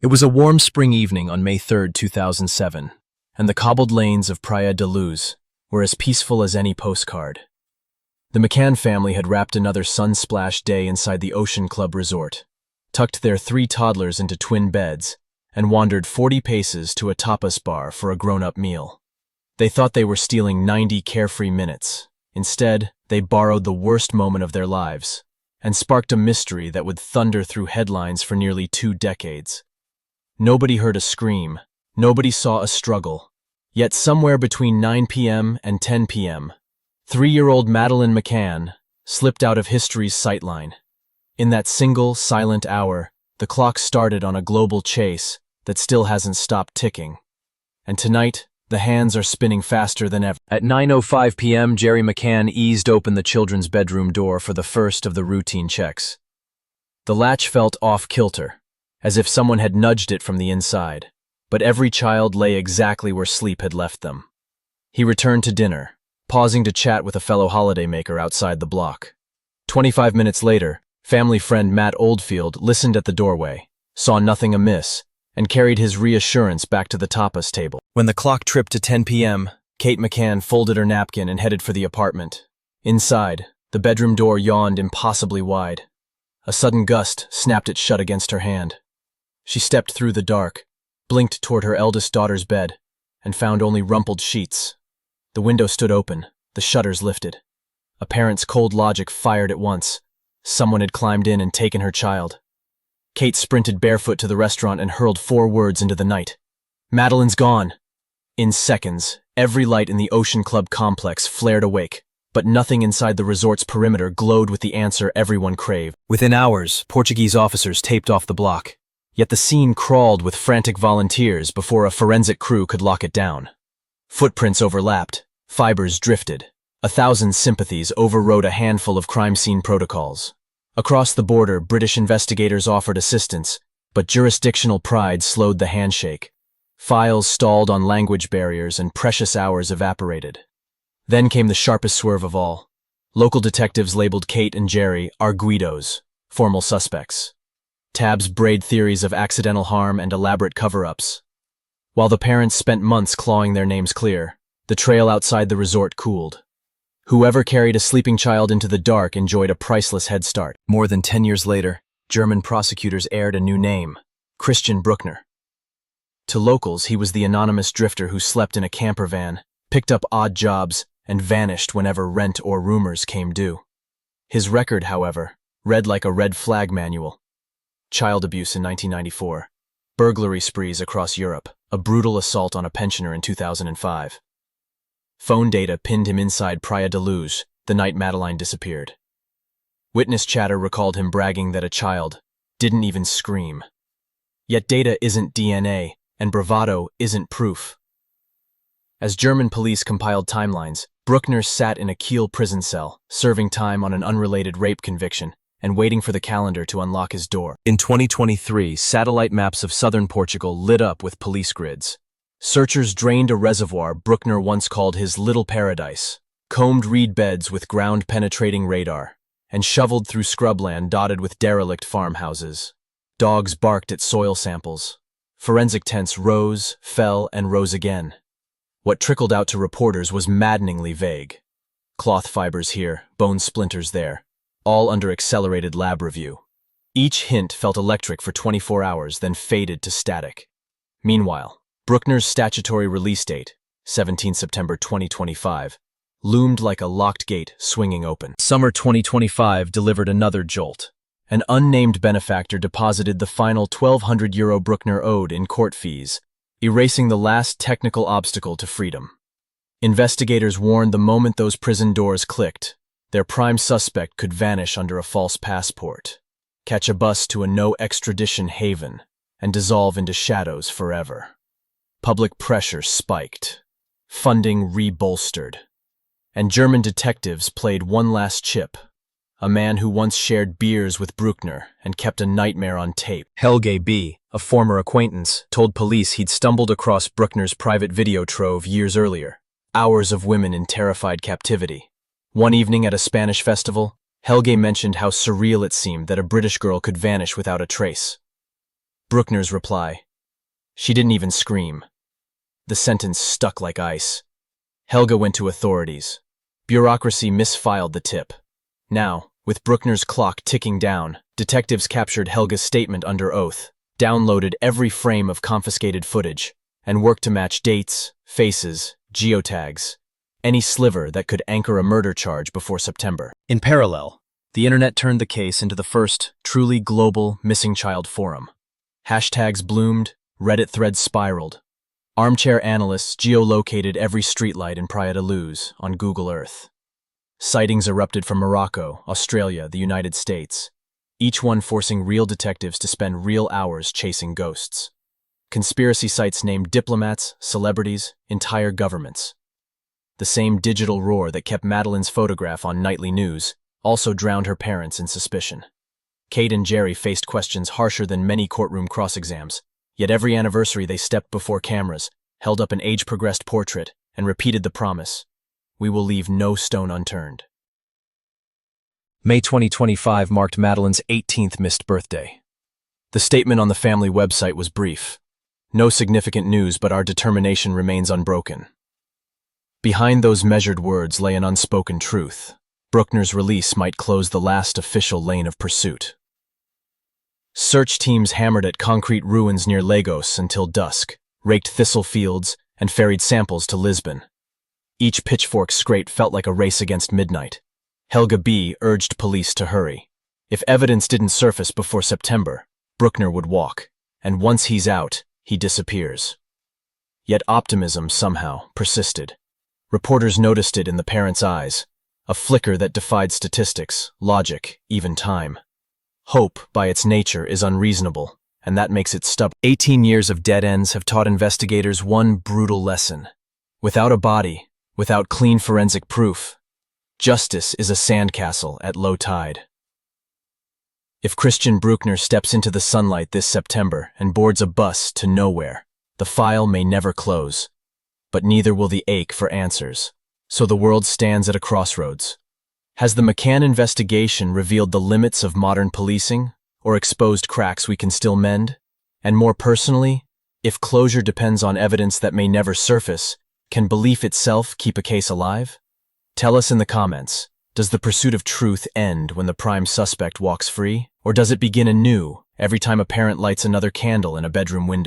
It was a warm spring evening on May 3, 2007, and the cobbled lanes of Praia da Luz were as peaceful as any postcard. The McCann family had wrapped another sun-splashed day inside the Ocean Club resort, tucked their 3 toddlers into twin beds, and wandered 40 paces to a tapas bar for a grown-up meal. They thought they were stealing 90 carefree minutes. Instead, they borrowed the worst moment of their lives and sparked a mystery that would thunder through headlines for nearly 2 decades. Nobody heard a scream, nobody saw a struggle. Yet somewhere between 9 p.m. and 10 p.m., 3-year-old Madeleine McCann slipped out of history's sightline. In that single, silent hour, the clock started on a global chase that still hasn't stopped ticking. And tonight, the hands are spinning faster than ever. At 9:05 p.m., Jerry McCann eased open the children's bedroom door for the first of the routine checks. The latch felt off-kilter, as if someone had nudged it from the inside, but every child lay exactly where sleep had left them. He returned to dinner, pausing to chat with a fellow holidaymaker outside the block. 25 minutes later, family friend Matt Oldfield listened at the doorway, saw nothing amiss, and carried his reassurance back to the tapas table. When the clock tripped to 10 p.m., Kate McCann folded her napkin and headed for the apartment. Inside, the bedroom door yawned impossibly wide. A sudden gust snapped it shut against her hand. She stepped through the dark, blinked toward her eldest daughter's bed, and found only rumpled sheets. The window stood open, the shutters lifted. A parent's cold logic fired at once. Someone had climbed in and taken her child. Kate sprinted barefoot to the restaurant and hurled 4 words into the night. "Madeleine's gone." In seconds, every light in the Ocean Club complex flared awake, but nothing inside the resort's perimeter glowed with the answer everyone craved. Within hours, Portuguese officers taped off the block. Yet the scene crawled with frantic volunteers before a forensic crew could lock it down. Footprints overlapped, fibers drifted. 1,000 sympathies overrode a handful of crime scene protocols. Across the border, British investigators offered assistance, but jurisdictional pride slowed the handshake. Files stalled on language barriers and precious hours evaporated. Then came the sharpest swerve of all. Local detectives labeled Kate and Jerry arguidos, formal suspects. Tabs brayed theories of accidental harm and elaborate cover-ups. While the parents spent months clawing their names clear, the trail outside the resort cooled. Whoever carried a sleeping child into the dark enjoyed a priceless head start. More than 10 years later, German prosecutors aired a new name, Christian Bruckner. To locals, he was the anonymous drifter who slept in a camper van, picked up odd jobs, and vanished whenever rent or rumors came due. His record, however, read like a red flag manual. Child abuse in 1994, burglary sprees across Europe, a brutal assault on a pensioner in 2005. Phone data pinned him inside Praia da Luz the night Madeleine disappeared. Witness chatter recalled him bragging that a child didn't even scream. Yet data isn't DNA, and bravado isn't proof. As German police compiled timelines, Bruckner sat in a Kiel prison cell, serving time on an unrelated rape conviction, and waiting for the calendar to unlock his door. In 2023, satellite maps of southern Portugal lit up with police grids. Searchers drained a reservoir Bruckner once called his little paradise, combed reed beds with ground-penetrating radar, and shoveled through scrubland dotted with derelict farmhouses. Dogs barked at soil samples. Forensic tents rose, fell, and rose again. What trickled out to reporters was maddeningly vague. Cloth fibers here, bone splinters there, all under accelerated lab review. Each hint felt electric for 24 hours, then faded to static. Meanwhile, Bruckner's statutory release date, 17 September 2025, loomed like a locked gate swinging open. Summer 2025 delivered another jolt. An unnamed benefactor deposited the final €1,200 Bruckner owed in court fees, erasing the last technical obstacle to freedom. Investigators warned the moment those prison doors clicked, their prime suspect could vanish under a false passport, catch a bus to a no-extradition haven, and dissolve into shadows forever. Public pressure spiked, funding re-bolstered, and German detectives played one last chip, a man who once shared beers with Bruckner and kept a nightmare on tape. Helge B., a former acquaintance, told police he'd stumbled across Bruckner's private video trove years earlier, hours of women in terrified captivity. One evening at a Spanish festival, Helge mentioned how surreal it seemed that a British girl could vanish without a trace. Bruckner's reply. She didn't even scream. The sentence stuck like ice. Helga went to authorities. Bureaucracy misfiled the tip. Now, with Bruckner's clock ticking down, detectives captured Helga's statement under oath, downloaded every frame of confiscated footage, and worked to match dates, faces, geotags, any sliver that could anchor a murder charge before September. In parallel, the internet turned the case into the first truly global missing child forum. Hashtags bloomed, Reddit threads spiraled. Armchair analysts geolocated every streetlight in Praia da Luz on Google Earth. Sightings erupted from Morocco, Australia, the United States, each one forcing real detectives to spend real hours chasing ghosts. Conspiracy sites named diplomats, celebrities, entire governments. The same digital roar that kept Madeleine's photograph on nightly news also drowned her parents in suspicion. Kate and Jerry faced questions harsher than many courtroom cross-exams, yet every anniversary they stepped before cameras, held up an age-progressed portrait, and repeated the promise, "We will leave no stone unturned." May 2025 marked Madeleine's 18th missed birthday. The statement on the family website was brief. No significant news, but our determination remains unbroken. Behind those measured words lay an unspoken truth. Bruckner's release might close the last official lane of pursuit. Search teams hammered at concrete ruins near Lagos until dusk, raked thistle fields, and ferried samples to Lisbon. Each pitchfork scrape felt like a race against midnight. Helga B. urged police to hurry. If evidence didn't surface before September, Bruckner would walk, and once he's out, he disappears. Yet optimism somehow persisted. Reporters noticed it in the parents' eyes, a flicker that defied statistics, logic, even time. Hope, by its nature, is unreasonable, and that makes it stubborn. 18 years of dead ends have taught investigators one brutal lesson. Without a body, without clean forensic proof, justice is a sandcastle at low tide. If Christian Bruckner steps into the sunlight this September and boards a bus to nowhere, the file may never close, but neither will the ache for answers. So the world stands at a crossroads. Has the McCann investigation revealed the limits of modern policing, or exposed cracks we can still mend? And more personally, if closure depends on evidence that may never surface, can belief itself keep a case alive? Tell us in the comments, does the pursuit of truth end when the prime suspect walks free? Or does it begin anew every time a parent lights another candle in a bedroom window?